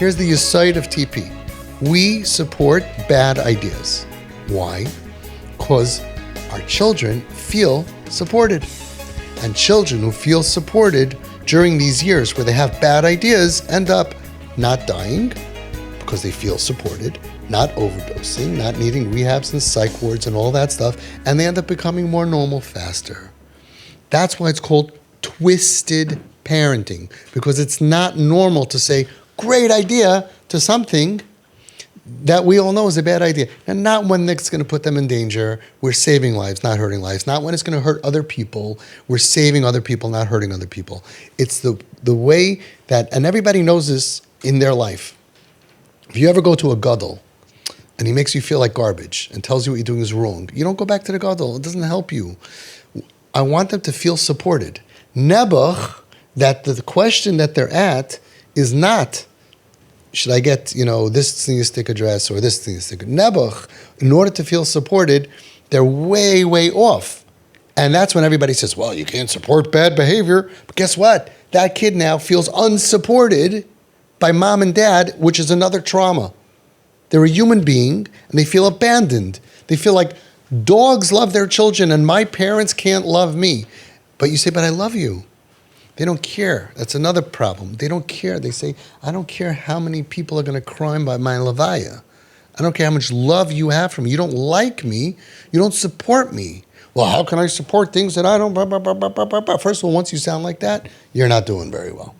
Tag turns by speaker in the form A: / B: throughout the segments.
A: Here's the side of TP. We support bad ideas. Why? Because our children feel supported. And children who feel supported during these years where they have bad ideas end up not dying because they feel supported, not overdosing, not needing rehabs and psych wards and all that stuff, and they end up becoming more normal faster. That's why it's called twisted parenting, because it's not normal to say, great idea, to something that we all know is a bad idea. And not when it's going to put them in danger. We're saving lives, not hurting lives. Not when it's going to hurt other people. We're saving other people, not hurting other people. It's the way that, and everybody knows this in their life. If you ever go to a gadol and he makes you feel like garbage and tells you what you're doing is wrong, you don't go back to the gadol. It doesn't help you. I want them to feel supported. Nebuch, that the question that they're at is not, should I get, this thing to stick address or this thing to stick? Nebuch, in order to feel supported, they're way, way off. And that's when everybody says, well, you can't support bad behavior. But guess what? That kid now feels unsupported by mom and dad, which is another trauma. They're a human being and they feel abandoned. They feel like dogs love their children and my parents can't love me. But you say, but I love you. They don't care. That's another problem. They don't care. They say, I don't care how many people are going to cry by my levaya. I don't care how much love you have for me. You don't like me. You don't support me. Well, how can I support things that I don't... First of all, once you sound like that, you're not doing very well.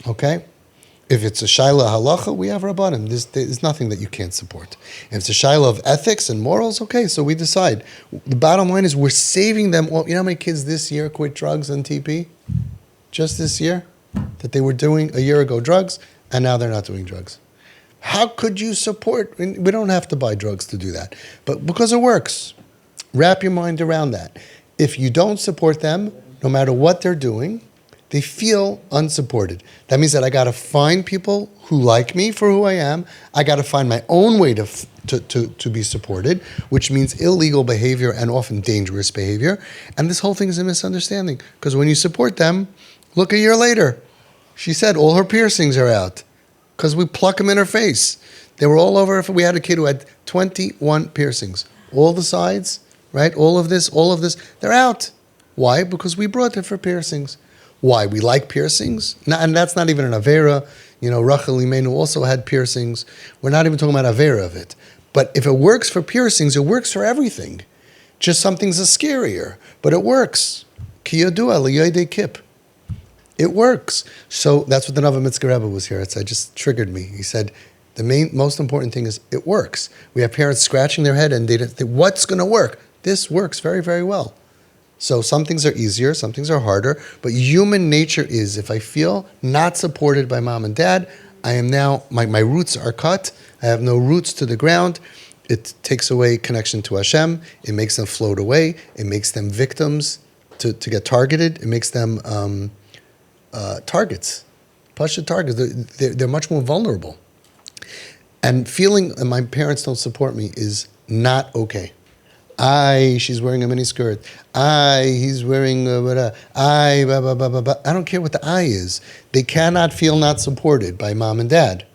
A: Okay? If it's a shaila halacha, we have rabbanim. There's nothing that you can't support. If it's a shaila of ethics and morals, okay, so we decide. The bottom line is we're saving them. Well, you know how many kids this year quit drugs and TP? Just this year? That they were doing a year ago drugs, and now they're not doing drugs. How could you support? We don't have to buy drugs to do that. But because it works, wrap your mind around that. If you don't support them, no matter what they're doing, they feel unsupported. That means that I got to find people who like me for who I am. I got to find my own way to be supported, which means illegal behavior and often dangerous behavior. And this whole thing is a misunderstanding, because when you support them, look a year later. She said all her piercings are out because we pluck them in her face. They were all over. We had a kid who had 21 piercings. All the sides, right? All of this, they're out. Why? Because we brought them for piercings. Why? We like piercings. And that's not even an Avera. Rachel Imenu also had piercings. We're not even talking about Avera of it. But if it works for piercings, it works for everything. Just something's scarier. But it works. Ki yadua l'yodei kip. It works. So that's what the Nava Mitzvah Rebbe was here. It just triggered me. He said, the most important thing is it works. We have parents scratching their head and they think, what's going to work? This works very, very well. So some things are easier, some things are harder, but human nature is, if I feel not supported by mom and dad, I am now, my roots are cut, I have no roots to the ground, it takes away connection to Hashem, it makes them float away, it makes them victims to get targeted, it makes them targets, Pasha targets, they're much more vulnerable. And feeling that my parents don't support me is not okay. She's wearing a mini skirt. He's wearing I don't care what the I is. They cannot feel not supported by mom and dad.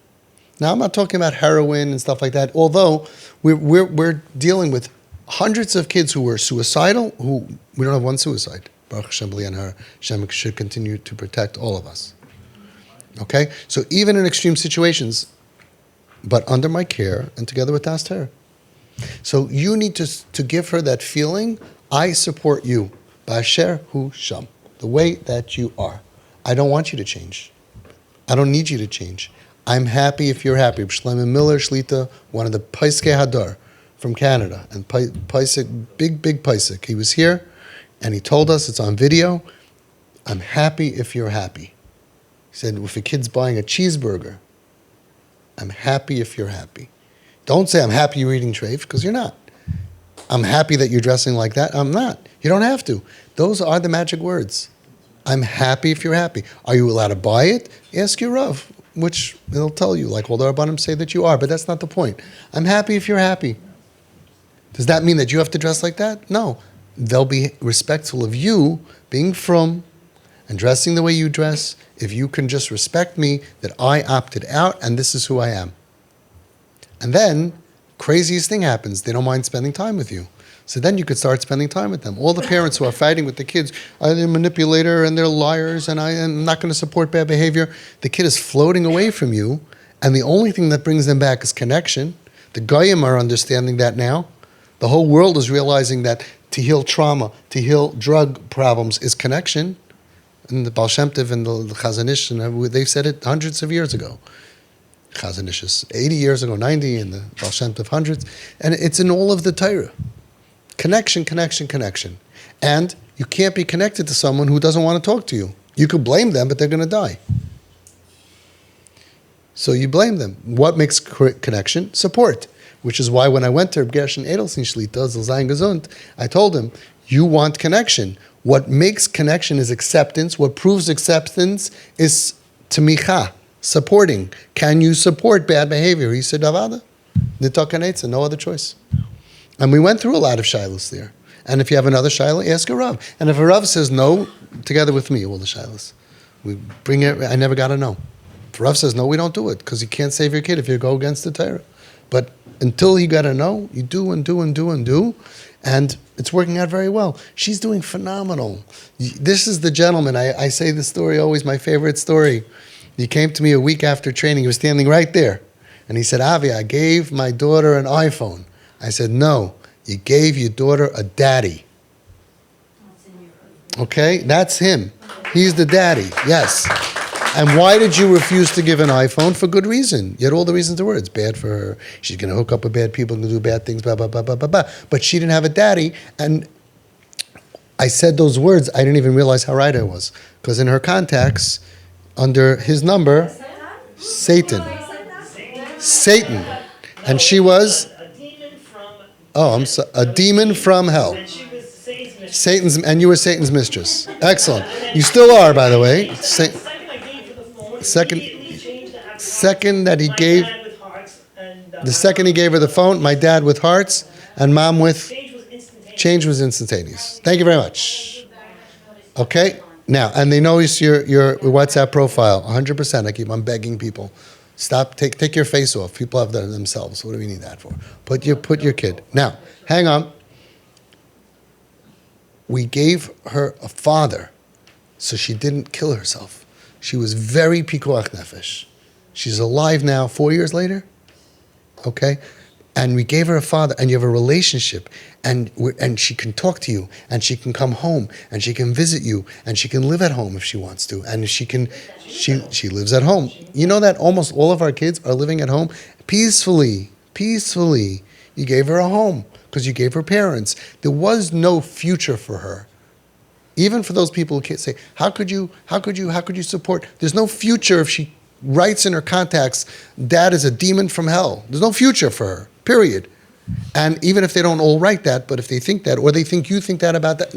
A: Now, I'm not talking about heroin and stuff like that, although we're dealing with hundreds of kids who were suicidal, who we don't have one suicide. Baruch Hashem b'li'an Hashem should continue to protect all of us. Okay? So even in extreme situations, but under my care and together with Das Torah. So you need to give her that feeling, I support you, Ba'asher hu sham, the way that you are. I don't want you to change. I don't need you to change. I'm happy if you're happy. Shlomo Miller Shlita, one of the Paiskei Hadar from Canada, and Paisik, big Paisik. He was here, and he told us, it's on video, I'm happy if you're happy. He said, if a kid's buying a cheeseburger, I'm happy if you're happy. Don't say, I'm happy you're eating treif, because you're not. I'm happy that you're dressing like that. I'm not. You don't have to. Those are the magic words. I'm happy if you're happy. Are you allowed to buy it? Ask your Rav, which they'll tell you, like all the Rabbanim say that you are, but that's not the point. I'm happy if you're happy. Does that mean that you have to dress like that? No. They'll be respectful of you being from and dressing the way you dress, if you can just respect me that I opted out and this is who I am. And then, craziest thing happens, they don't mind spending time with you. So then you could start spending time with them. All the parents who are fighting with the kids, they're a manipulator and they're liars and I am not going to support bad behavior. The kid is floating away from you, and the only thing that brings them back is connection. The Goyim are understanding that now. The whole world is realizing that to heal trauma, to heal drug problems is connection. And the Baal Shem Tov and the Chazon Ish, they've said it hundreds of years ago. Chazon Ish is 80 years ago, 90, and the Baal Shem Tov hundreds. And it's in all of the Torah. Connection, connection, connection. And you can't be connected to someone who doesn't want to talk to you. You could blame them, but they're going to die. So you blame them. What makes connection? Support. Which is why when I went to Reb Gershon Edelstein Shlita, Zilzayin Gesund, I told him, you want connection. What makes connection is acceptance. What proves acceptance is tmicha, supporting. Can you support bad behavior? He said, Avada, nitakanetza, no other choice. And we went through a lot of shilos there. And if you have another shiloh, ask a Rav. And if a Rav says no, together with me, all the shilos. We bring it, I never got to know. If a Rav says no, we don't do it, because you can't save your kid if you go against the Torah. But until you got to know, you do and do and do and do. And it's working out very well. She's doing phenomenal. This is the gentleman. I say this story always, my favorite story. He came to me a week after training. He was standing right there. And he said, Avi, I gave my daughter an iPhone. I said, no, you gave your daughter a daddy. Okay, that's him. He's the daddy, yes. And why did you refuse to give an iPhone? For good reason. You had all the reasons to worry. It's bad for her. She's going to hook up with bad people and do bad things, blah, blah, blah, blah, blah, blah. But she didn't have a daddy. And I said those words. I didn't even realize how right I was. Because in her contacts, under his number, Satan. And she was... a demon from hell. And you were Satan's mistress. Excellent. You still are, by the way. Second that he gave, the second he gave her the phone, my dad with hearts, and mom with change was instantaneous. Thank you very much. Okay, now, and they know your WhatsApp profile, 100%. I keep on begging people. Stop, take your face off. People have that themselves. What do we need that for? Put your kid. Now, hang on. We gave her a father, so she didn't kill herself. She was very pikuach nefesh. She's alive now, 4 years later. Okay? And we gave her a father, and you have a relationship, and she can talk to you, and she can come home, and she can visit you, and she can live at home if she wants to, and she lives at home. You know that almost all of our kids are living at home peacefully. You gave her a home because you gave her parents. There was no future for her. Even for those people who say, how could you support? There's no future if she writes in her contacts, Dad is a demon from hell. There's no future for her, period. And even if they don't all write that, but if they think that, or they think you think that about that,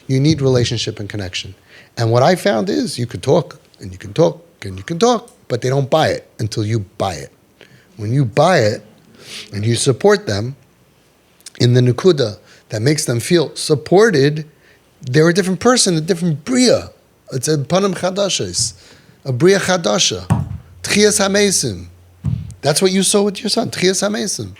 A: you need relationship and connection. And what I found is you could talk, and you can talk, and you can talk, but they don't buy it until you buy it. When you buy it, and you support them in the nukuda that makes them feel supported, they're a different person, a different bria. It's a panim chadashis, a bria chadasha, tchias hamesim. That's what you saw with your son, tchias hamesim.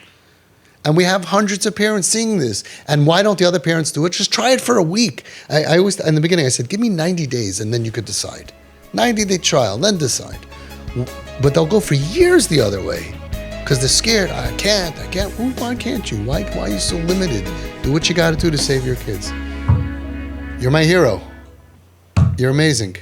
A: And we have hundreds of parents seeing this. And why don't the other parents do it? Just try it for a week. I always, in the beginning, I said, give me 90 days and then you could decide. 90-day trial, then decide. But they'll go for years the other way because they're scared. I can't. Why can't you? Why are you so limited? Do what you got to do to save your kids. You're my hero. You're amazing.